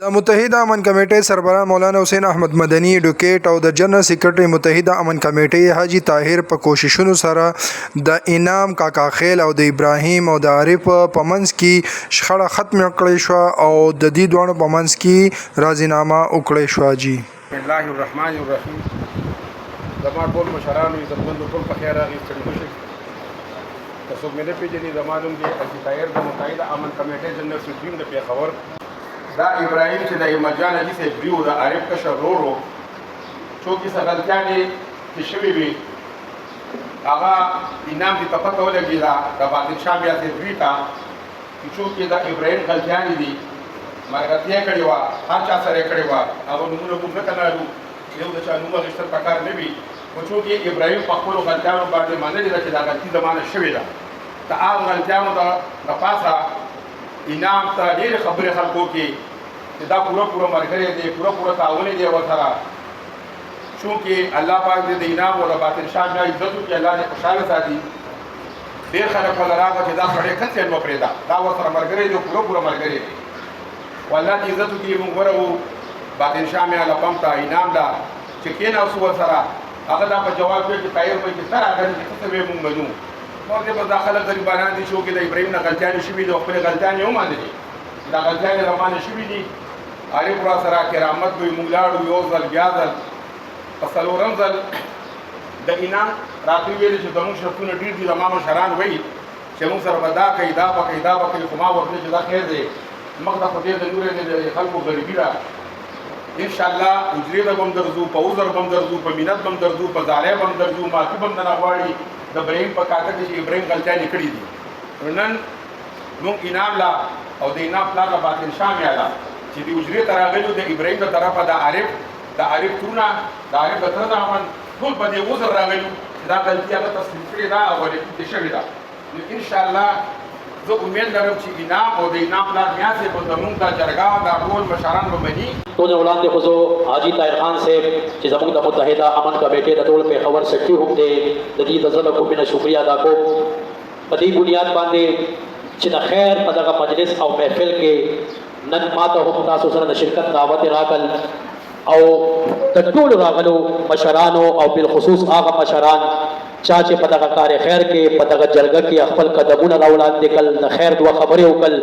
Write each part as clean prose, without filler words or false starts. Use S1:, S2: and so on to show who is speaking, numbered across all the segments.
S1: د متحده امن کمیټې سربراہ مولانا حسین احمد مدني ایډوکیټ او د جنرال سیکرټري متحده امن کمیټې حاجی طاهر په کوششونو سره د انعام کاکا خیل او د ابراهیم او د عارف په منځ کې شخړه ختم کړې شو او د دې دوه په منځ کې راضینامه وکړې شو. جی
S2: بسم الله الرحمن الرحیم. زما ټول مشرانو عزتمندو ټول په خیر راغلي ستړي مه شئ. که څوک مې نه پېژني زما نوم دی حاجي طاهر د متحده امن کمیټې جنرال سیکرټري د پېښور. دا ابراهیم چې د احمد جان علي صاحب بریو د عارف کشر ورور و څو کیسه غلطیانې چې شوې وي هغه انعام دې ته پته ولګېده د باطل شاه بیا صاحب بری ته چې څوک د ابراهیم غلطیانې دي ملګرتیا یې کړې وه هر چا سره یې کړې وه هغه نومونه موږ نه کنالو یو د چا نوم اخیستل پکار نه وي خو څوک یې ابراهیم په خپلو غلطیانو باندې منلې ده چې دا غلطي زمانه شوې ده د هغه غلطیانو د پاسه انعام ته ډېرې خبرې خلکو کې چې دا پوره ملګری دی پوره تعاون دی ورسره چونکې الله پاک دې د انعام او د باطل شاه بیا عزت وکړي الله دې خوشحاله ساتي. ډېر خلک وله راغله چې دا سړی ښه څېړ مه پرېږده دا ورسره ملګری دی پوره ملګری دی خو الله دې عزت وکړي موږ ورغلو باطل شاه مې هغه پمپ ته انعام ده چې کېناستو ورسره هغه دا په جواب کې چې طاهر وایي چې ته راغلې چې څه به موږ منو نور دې بس دا خلک غریبانان دي چې د ابراهیم نه غلطیانې شوي دي او خپلې غلطیانې یې ومانلې دا غلطیانې رامانې شوي دي. عارف را سره کرامت دوی موږ لاړو یو ځل بیا ځل په څلورم ځل د انعام راته ویلې چې زموږ شرطونه ډېر دي زما مشران وایي چې موږ سره به دا کوي دا به کوي خو ما ورته چې دا خیر دی مخ ته خو دې د نورې د خلکو غریبي ده انشاءالله اجرې ته به هم درځو په عذر به هم درځو په مینت به هم درځو په زاړی به هم درځو معافي به هم نه غواړي د ابراهیم په کاته کې چې ابراهیم غلطیانې کړي دي نن موږ انعام لا او د انعام پلار له باطل شاه میاله چې د اجرې ته راغلو د ابراهیم د طرفه د عارف ترونه د عارف د تره زامن ټول په دې عذر راغلو چې دا غلطي هغه تصدیق کړې ده او غلطي شوې ده نو انشاءالله زه امید لرم چې انعام او د انعام پلار میاسې به زموږ دا جرګه دا ټول مشران به مني.
S3: ټول وړاندې خو زه حاجي طاهر خان صاحب چې زموږ د متحده امن کمیټې د ټول پېښور سکرټري هم دی د دې د زه له کومې نه شکریه ادا کوم په دې بنیاد باندې چې د خیر په دغه مجلس او محفل کې نن ماته هم تاسو سره د شرکت دعوت راکړل او د ټولو راغلو مشرانو او بالخصوص هغه مشران چا چې په دغه کار خیر کې په دغه جرګه کې خپل قدمونه راوړاندې کړل د خیر دوه خبرې وکړل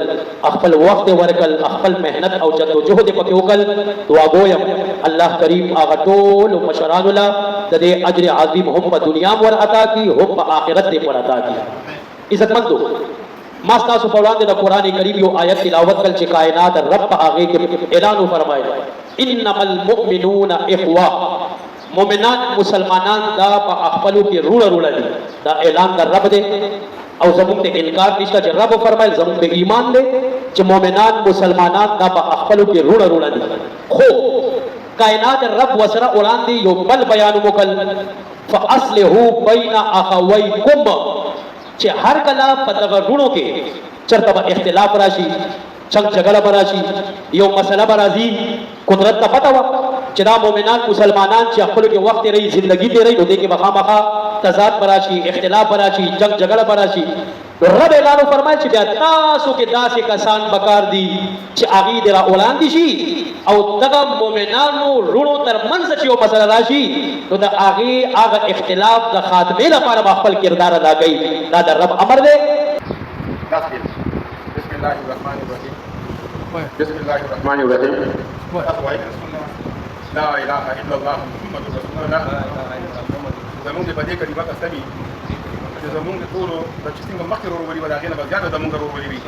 S3: خپل وخت ورکړل خپل مهنت او جدوجهد پکې وکړل دعا کوم الله کریم هغه ټولو مشرانو له د دې اجر عظیم هم په دنیا ور عطا کړي هم په آخرت دې ور عطا کړي. عزتمندو ما تاسو په وړاندې د قران کریم یو آیت تلاوت کړل چې کائنات رب هغه کې اعلان فرمایي انما المؤمنون اخوه مومنان مسلمانان دا په خپلو کې روړه دي دا اعلان د رب دی او زموږ ته انکار نشته چې رب فرمایل زموږ ته ایمان دی چې مومنان مسلمانان دا په خپلو کې روړه دي خو کائنات رب وسره وړاندې یو بل بیان وکړل فاصلحوا بین اخویکم چې هر کله په دغه روړو کې چرته به اختلاف راشي چنګ جګړه به راشي یو مسله به راځي قدرت ته پته وه چې دا مؤمنان مسلمانان چې خپلو کې وخت تېروي زندګي تېروي نو دې کې به خامخا تضاد به راشي اختلاف به راشي جنګ جګړه به راشي نو رب اعلان فرمایي چې بیا تاسو کې داسې کسان پکار دي چې هغې دې را وړاندې شي او دغه مؤمنانو وروڼو ترمنځ چې یو مسله راشي نو د هغې هغه اختلاف د خاتمې لپاره به خپل کردار ادا کوي دا د رب امر دی.
S2: بسم الله الرحمن الرحیم بسم الله الرحمن الرحیم لا اله الا الله محمد رسول الله زمونږ په دې کلمه قسمي چې زمونږ ټولو د چې څنګه مخکې ورورولي وه د هغې نه به زیاته زمونږ ورورولي وي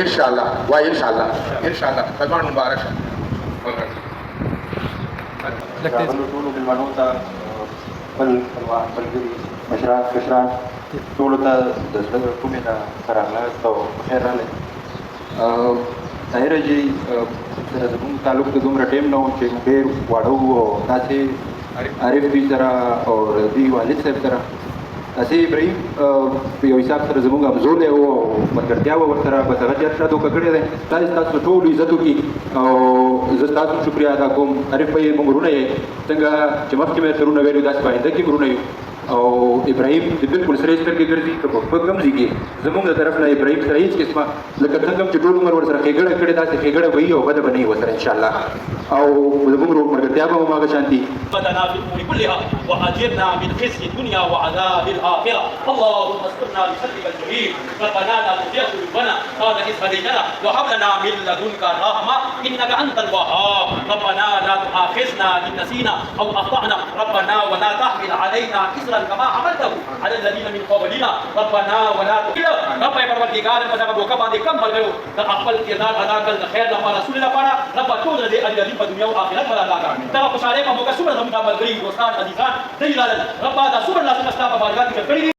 S2: انشاءالله وایي انشاءالله قدمان مبارک شه
S4: راغلو ټولو مېلمنو ته خپل خپلوان ملګري مشران ټولو ته د زړه کومې نه ښه راغلاست او پخیر راغلی. طاهر جي سره زموږ تعلق د دومره ټایم نه و چې ډېر واړه وو او داسې عارف دوی سره او دوی والد صاحب سره داسې ابراهیم په یو حساب سره زموږ همزولی و او ملګرتیا وه ورسره بس هغه ډېر ښه دوکه کړې دی دا ستاسو ټولو عزت وکړي او زه ستاسو شکریه ادا کوم. عارف به یې موږ وروڼه یې څنګه چې مخکې مې سرونه ویلو داسې په آینده کې وروڼه یو او ابراهيم د بالکل سره سترګې ګرځي که په کوم ځای کې زموږ د طرف نه ابراهيم سره هیڅ قسمه لکه څنګه چې ټول عمر ورسره ښېګړه کړې داسې ښېګړه وي او بده به نه وي ورسره انشاءالله او زموږ ملګرتیا به هماغه شانتي
S3: بدنا في الامور كلها واجرنا من خزي الدنيا وعذاب الاخره اللهم استرنا بسترك الجميل ربنا لا تزغ قلوبنا بعد إذ هديتنا وهب لنا من لدنك رحمه انك انت الوهاب ربنا لا تؤاخذنا ان نسينا او اخطانا ربنا ولا تحمل علينا اصرا كما حملته على الذين من قبلنا ربنا ولا تحمل رب پروردگار پدغه دوکه باندې کم ملګرو د خپل کردار ادا کول د خیر لپاره رسول الله لپاره رب ټول دې اجرې په دنیا او آخرت باندې ادا کړه دا خوشاله په موګه څومره زموږ ملګري دوستان عزیزان دی لاله رب دا څومره لاسونه ستاسو په بارګاه کې کړی